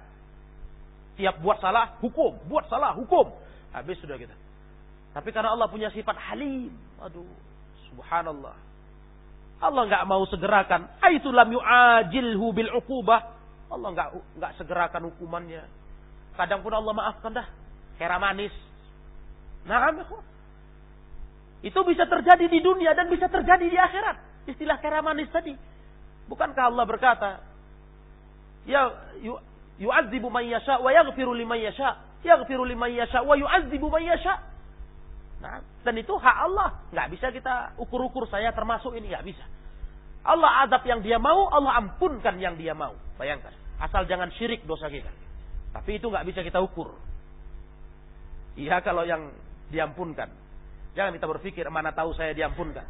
Tiap buat salah, hukum. Buat salah, hukum. Habis sudah kita. Tapi karena Allah punya sifat halim. Aduh, subhanallah. Allah enggak mau segerakan. Aitsu lam yu'ajilhu bil 'uqubah. Allah enggak segerakan hukumannya. Kadang pun Allah maafkan dah. Kera manis. Nah, itu bisa terjadi di dunia dan bisa terjadi di akhirat. Istilah kera manis tadi. Bukankah Allah berkata, ya yu'adzibu man yasha wa yaghfiru liman yasha. Yaghfiru liman yasha wa yu'adzibu man yasha. Nah, dan itu hak Allah. Nggak bisa kita ukur-ukur saya termasuk ini. Nggak bisa. Allah azab yang dia mau, Allah ampunkan yang dia mau. Bayangkan. Asal jangan syirik dosa kita. Tapi itu nggak bisa kita ukur. Iya kalau yang diampunkan. Jangan kita berpikir mana tahu saya diampunkan.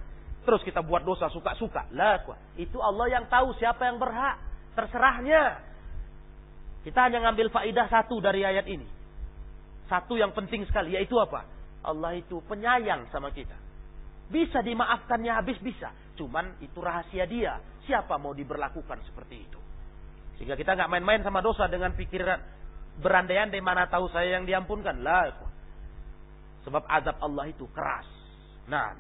Terus kita buat dosa suka-suka. Lah, itu Allah yang tahu siapa yang berhak. Terserahnya. Kita hanya ngambil faidah satu dari ayat ini. Satu yang penting sekali. Yaitu apa? Allah itu penyayang sama kita. Bisa dimaafkannya habis bisa. Cuman itu rahasia dia. Siapa mau diberlakukan seperti itu. Sehingga kita nggak main-main sama dosa dengan pikiran berandai-andai mana tahu saya yang diampunkan. Lah. Sebab azab Allah itu keras. Nah.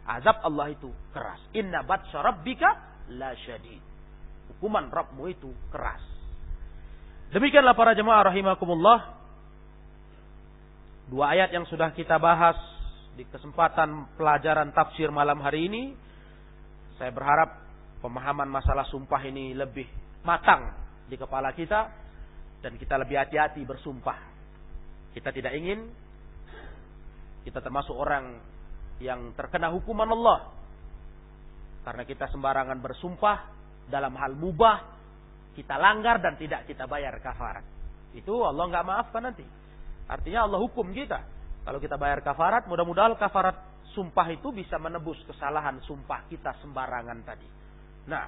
Azab Allah itu keras. Inna batsya rabbika la syadid. Hukuman Rabbmu itu keras. Demikianlah para jemaah rahimakumullah. Dua ayat yang sudah kita bahas di kesempatan pelajaran tafsir malam hari ini. Saya berharap pemahaman masalah sumpah ini lebih matang di kepala kita. Dan kita lebih hati-hati bersumpah. Kita tidak ingin kita termasuk orang yang terkena hukuman Allah. Karena kita sembarangan bersumpah dalam hal mubah. Kita langgar dan tidak kita bayar kafarat. Itu Allah nggak maafkan nanti. Artinya Allah hukum kita. Kalau kita bayar kafarat, mudah-mudahan kafarat sumpah itu bisa menebus kesalahan sumpah kita sembarangan tadi. Nah,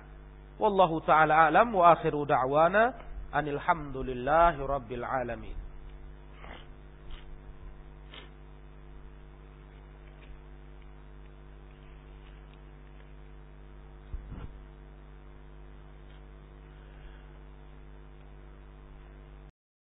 wallahu taala alam wa akhiru da'wana anil hamdulillahi rabbil alamin.